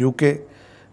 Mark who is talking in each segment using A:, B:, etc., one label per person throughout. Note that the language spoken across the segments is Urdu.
A: UK,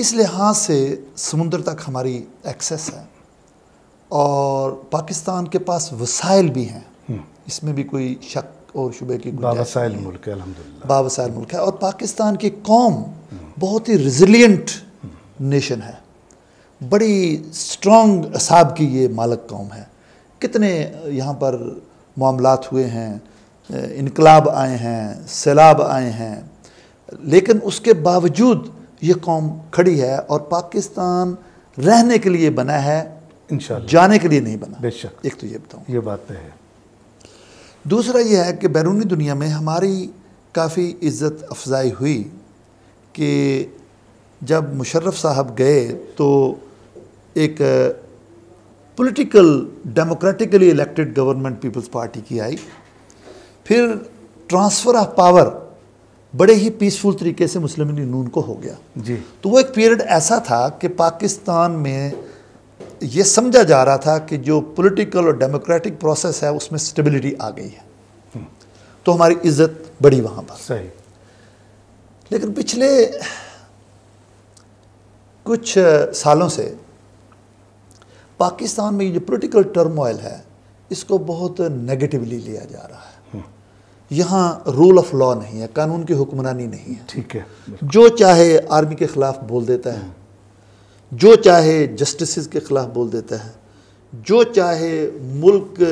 B: اس لحاظ سے سمندر تک ہماری ایکسیس ہے اور پاکستان کے پاس وسائل بھی ہیں، اس میں بھی کوئی شک اور شبے کی گنجائش
A: باوسائل ملک ہے الحمدللہ،
B: باوسائل ملک ہے، اور پاکستان کی قوم بہت ہی ریزیلینٹ نیشن ہے، بڑی سٹرونگ اعصاب کی یہ مالک قوم ہے۔ کتنے یہاں پر معاملات ہوئے ہیں، انقلاب آئے ہیں، سیلاب آئے ہیں، لیکن اس کے باوجود یہ قوم کھڑی ہے، اور پاکستان رہنے کے لیے بنا ہے،
A: انشاءاللہ
B: جانے کے لیے نہیں بنا۔
A: بے شک،
B: ایک تو یہ بتاؤں،
A: یہ بات ہے۔
B: دوسرا یہ ہے کہ بیرونی دنیا میں ہماری کافی عزت افزائی ہوئی کہ جب مشرف صاحب گئے تو ایک political democratically elected government Peoples Party کی آئی، پھر ٹرانسفر آف پاور بڑے ہی پیسفل طریقے سے مسلم لیگ نون کو ہو گیا۔
A: جی،
B: تو وہ ایک پیریڈ ایسا تھا کہ پاکستان میں یہ سمجھا جا رہا تھا کہ جو پولیٹیکل اور ڈیموکریٹک پروسیس ہے اس میں سٹیبلٹی آ گئی ہے، تو ہماری عزت بڑی وہاں پر۔
A: صحیح۔
B: لیکن پچھلے کچھ سالوں سے پاکستان میں یہ جو پولیٹیکل ٹرموائل ہے اس کو بہت نیگیٹیولی لیا جا رہا ہے۔ یہاں رول آف لا نہیں ہے، قانون کی حکمرانی نہیں ہے،
A: ٹھیک ہے،
B: جو چاہے آرمی کے خلاف بول دیتا ہے، جو چاہے جسٹسز کے خلاف بول دیتا ہے، جو چاہے ملک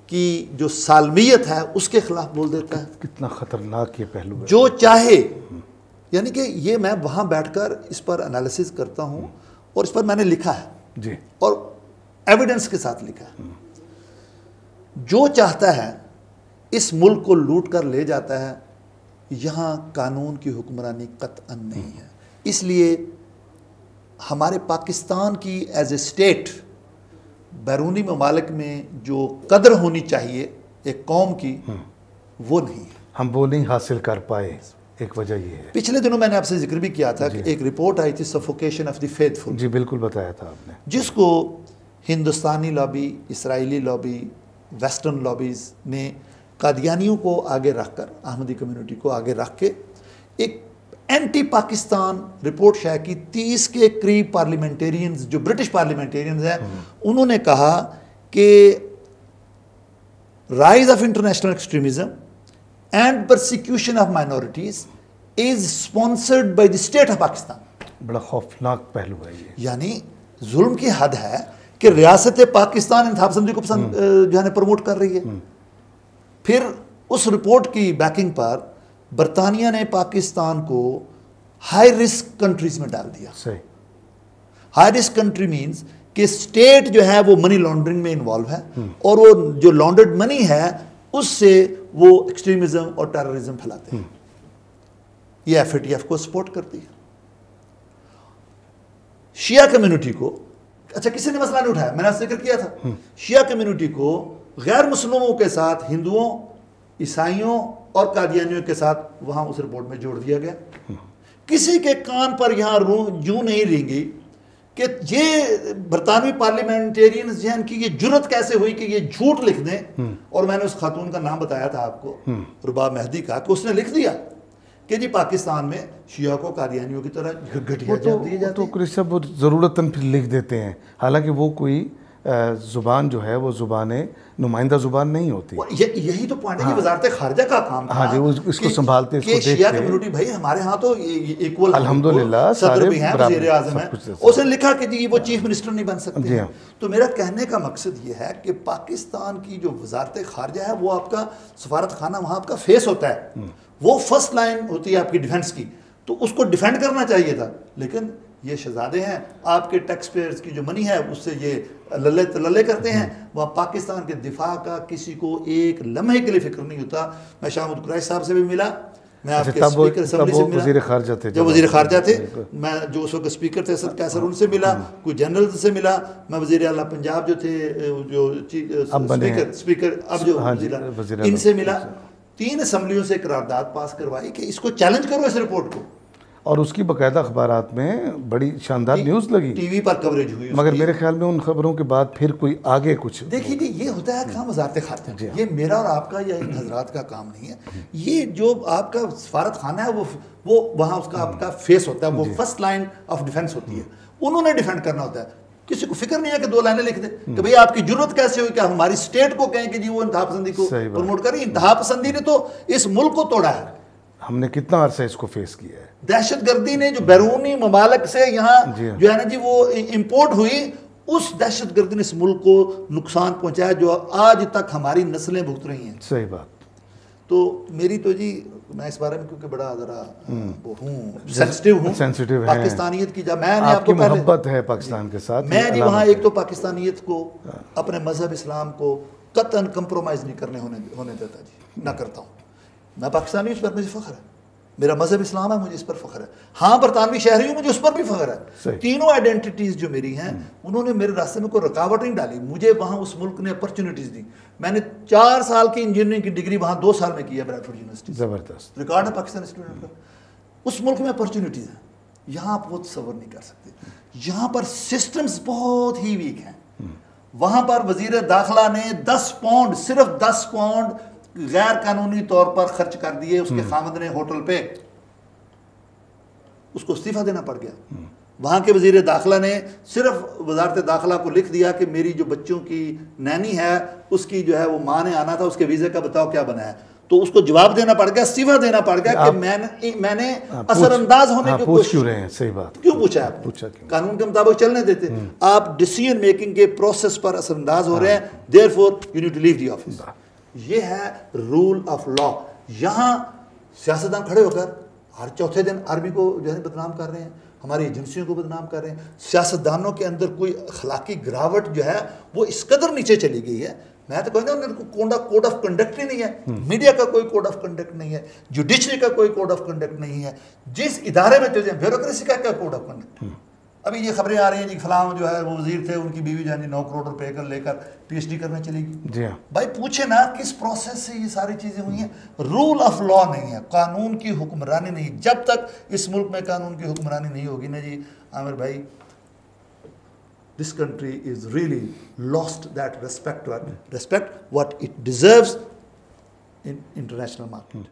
B: کی جو سالمیت ہے اس کے خلاف بول دیتا ہے،
A: کتنا خطرناک یہ پہلو ہے۔
B: جو چاہے، یعنی کہ یہ میں وہاں بیٹھ کر اس پر انالیسز کرتا ہوں اور اس پر میں نے لکھا ہے،
A: جی،
B: اور ایویڈنس کے ساتھ لکھا ہے۔ جو چاہتا ہے اس ملک کو لوٹ کر لے جاتا ہے، یہاں قانون کی حکمرانی قطعاً نہیں ہے۔ اس لیے ہمارے پاکستان کی ایز اے اسٹیٹ بیرونی ممالک میں جو قدر ہونی چاہیے ایک قوم کی، وہ نہیں ہے۔
A: ہم وہ نہیں حاصل کر پائے، ایک وجہ یہ ہے۔
B: پچھلے دنوں میں نے آپ سے ذکر بھی کیا تھا کہ ایک رپورٹ آئی تھی سفوکیشن آف دی فیتھفل،
A: جی بالکل بتایا تھا آپ نے،
B: جس کو ہندوستانی لابی، اسرائیلی لابی، ویسٹرن لابیز نے قادیانیوں کو آگے رکھ کر، احمدی کمیونٹی کو آگے رکھ کے ایک اینٹی پاکستان رپورٹ شائع کی۔ 30 کے قریب پارلیمنٹیرینز جو برٹش پارلیمنٹیرینز ہیں، انہوں نے کہا کہ rise of international extremism and persecution of minorities is sponsored by the state of Pakistan.
A: بڑا خوفناک پہلو ہے یہ۔
B: یعنی ظلم کی حد ہے کہ ریاست پاکستان انتخاب سمجھی کو جو ہے پروموٹ کر رہی ہے۔ پھر اس رپورٹ کی بیکنگ پر برطانیہ نے پاکستان کو ہائی رسک کنٹریز میں ڈال دیا۔
A: صحیح۔
B: ہائی رسک کنٹری مینز کہ اسٹیٹ جو ہے وہ منی لانڈرنگ میں انوالو ہے، اور وہ جو لانڈرڈ منی ہے اس سے وہ ایکسٹریمزم اور ٹیررزم پھیلاتے ہیں۔ یہ ایف اے ٹی ایف کو سپورٹ کرتی ہے۔ شیعہ کمیونٹی کو، اچھا کسی نے مسئلہ نہیں اٹھایا، میں نے ذکر کیا تھا، شیعہ کمیونٹی کو غیر مسلموں کے ساتھ ہندوؤں، عیسائیوں اور قادیانیوں کے ساتھ وہاں اس رپورٹ میں جوڑ دیا گیا۔ کسی کے کان پر یہاں یوں نہیں رینگی کہ یہ برطانوی پارلیمنٹیرینز جن کی یہ جرت کیسے ہوئی کہ یہ جھوٹ لکھ دیں، اور میں نے اس خاتون کا نام بتایا تھا آپ کو، رباب مہدی کا، کہ اس نے لکھ دیا کہ جی پاکستان میں شیعہ کو قادیانیوں کی طرح گھٹیا جاب دی جاتی ہے۔
A: تو قریش صاحب وہ ضرورتاً پھر لکھ دیتے ہیں، حالانکہ وہ کوئی زبان جو ہے وہ زبان نمائندہ زبان نہیں ہوتی۔
B: یہی تو پوائنٹ ہے کہ وزارت خارجہ کا کام تھا،
A: ہاں جی، اس کو سنبھالتے، اس کو
B: کہ
A: دیکھتے۔
B: شیعہ کمیونٹی بھائی ہمارے ہاں تو ایکول
A: الحمدللہ
B: صدر بھی ہیں، وزیر اعظم ہیں، اس نے لکھا کہ جی وہ چیف منسٹر نہیں بن سکتے۔ تو میرا کہنے کا مقصد یہ ہے کہ پاکستان کی جو وزارت خارجہ ہے وہ آپ کا سفارت خانہ وہاں آپ کا فیس ہوتا ہے، وہ فرسٹ لائن ہوتی ہے آپ کی ڈیفنس کی، تو اس کو ڈیفینڈ کرنا چاہیے تھا۔ لیکن یہ شہزادے ہیں، آپ کے ٹیکس پیئرز کی جو منی ہے اس سے یہ للے تللے کرتے ہیں، وہاں پاکستان کے دفاع کا کسی کو ایک لمحے کے لیے فکر نہیں ہوتا۔ میں شاہ محمود قریشی صاحب سے بھی ملا، میں آپ کے اسپیکر اسمبلی سے ملا،
A: وزیر خارجہ تھے،
B: جب وزیر خارجہ تھے، میں جو اس وقت اسپیکر تھے اسد قیصر ان سے ملا، کوئی جنرل سے ملا، میں وزیر اعلیٰ پنجاب جو تھے، جو اسپیکر اب جو وزیر ان سے ملا۔ 3 اسمبلیوں سے قرارداد پاس کروائی کہ اس کو چیلنج کرو، اس رپورٹ کو،
A: اور اس کی باقاعدہ اخبارات میں بڑی شاندار نیوز لگی,
B: ٹی وی پر کوریج ہوئی,
A: مگر میرے خیال میں ان خبروں کے بعد پھر کوئی آگے کچھ
B: دیکھیے جی یہ ہوتا ہے کام وزارت خارجہ, یہ میرا اور آپ کا یا ان حضرات کا کام نہیں ہے. یہ جو آپ کا سفارت خانہ ہے وہ وہاں اس کا آپ کا فیس ہوتا ہے, وہ فرسٹ لائن آف ڈیفینس ہوتی ہے, انہوں نے ڈیفینڈ کرنا ہوتا ہے. کسی کو فکر نہیں ہے کہ 2 لائنیں لکھ دیں کہ بھئی آپ کی جرت کیسے ہوئی کہ ہماری اسٹیٹ کو کہیں کہ جی وہ انتہا پسندی کو پروموٹ کر رہی. انتہا پسندی نے تو اس ملک کو توڑا ہے.
A: ہم نے کتنا عرصہ اس کو فیس کیا ہے.
B: دہشت گردی نے جو بیرونی ممالک سے یہاں جو ہے نا جی وہ امپورٹ ہوئی, اس دہشت گردی نے اس ملک کو نقصان پہنچایا جو آج تک ہماری نسلیں بھگت رہی ہیں.
A: صحیح بات.
B: تو میری تو جی میں اس بارے میں کیونکہ بڑا ذرا وہ ہوں سینسٹیو ہوں پاکستانیت کی. جب میں نے آپ کو
A: محبت ہے پاکستان کے ساتھ,
B: میں جی وہاں ایک تو پاکستانیت کو اپنے مذہب اسلام کو قطعاً کمپرومائز نہیں کرنے ہونے دیتا جی, نہ کرتا ہوں. میں پاکستانی ہوں, اس پر مجھے فخر ہے, میرا مذہب اسلام ہے, مجھے اس پر فخر ہے. ہاں برطانوی شہری ہوں, مجھے اس پر بھی فخر ہے. تینوں آئیڈینٹیٹیز جو میری ہیں انہوں نے میرے راستے میں کوئی رکاوٹ نہیں ڈالی. مجھے وہاں اس ملک نے اپرچونیٹیز دی. میں نے 4 سال کی انجینئرنگ کی ڈگری وہاں 2 سال میں کی ہے بریڈفورڈ یونیورسٹی.
A: زبردست
B: ریکارڈ ہے پاکستان اسٹوڈنٹ کا. اس ملک میں اپرچونیٹیز ہیں, یہاں آپ وہ تصور نہیں کر سکتے. یہاں پر سسٹمز بہت ہی ویک ہیں. وہاں پر وزیر داخلہ نے 10 پاؤنڈ, صرف 10 پاؤنڈ غیر قانونی طور پر خرچ کر دیے اس کے خامد نے ہوٹل پہ, اس کو استعفیٰ دینا پڑ گیا. وہاں کے وزیر داخلہ نے صرف وزارت داخلہ کو لکھ دیا کہ میری جو بچوں کی نینی ہے اس کی جو ہے وہ ماں نے آنا تھا, اس کے ویزے کا بتاؤ کیا بنا ہے. تو اس کو جواب دینا پڑ گیا, استعفیٰ دینا پڑ گیا کہ میں نے اثر انداز ہونے کی کوشش
A: کیوں رہے ہیں. صحیح بات.
B: کیوں پوچھا آپ نے؟ قانون کے مطابق چلنے دیتے. آپ ڈیسیژن میکنگ کے پروسیس پر اثر انداز ہو رہے ہیں, therefore you need to leave the office. یہ ہے رول آف لا. یہاں سیاستدان کھڑے ہو کر ہر چوتھے دن آرمی کو جو ہے بدنام کر رہے ہیں, ہماری ایجنسیوں کو بدنام کر رہے ہیں. سیاستدانوں کے اندر کوئی اخلاقی گراوٹ جو ہے وہ اس قدر نیچے چلی گئی ہے. میں تو کہوں گا ان کو کوڈ آف کنڈکٹ ہی نہیں ہے. میڈیا کا کوئی کوڈ آف کنڈکٹ نہیں ہے, جوڈیشری کا کوئی کوڈ آف کنڈکٹ نہیں ہے. جس ادارے میں چل جائیں بیوروکریسی کا کیا کوڈ آف کنڈکٹ. ابھی یہ خبریں آ رہی ہیں جی فلاں جو ہے وہ وزیر تھے, ان کی بیوی جانی 9 کروڑ روپے کر لے کر پی ایچ ڈی کرنے چلے گی.
A: جی ہاں
B: بھائی پوچھے نا کس پروسیس سے یہ ساری چیزیں ہوئی ہیں. رول آف لا نہیں ہے, قانون کی حکمرانی نہیں. جب تک اس ملک میں قانون کی حکمرانی نہیں ہوگی نا جی عامر بھائی, this country is really lost that respect what it deserves in international market.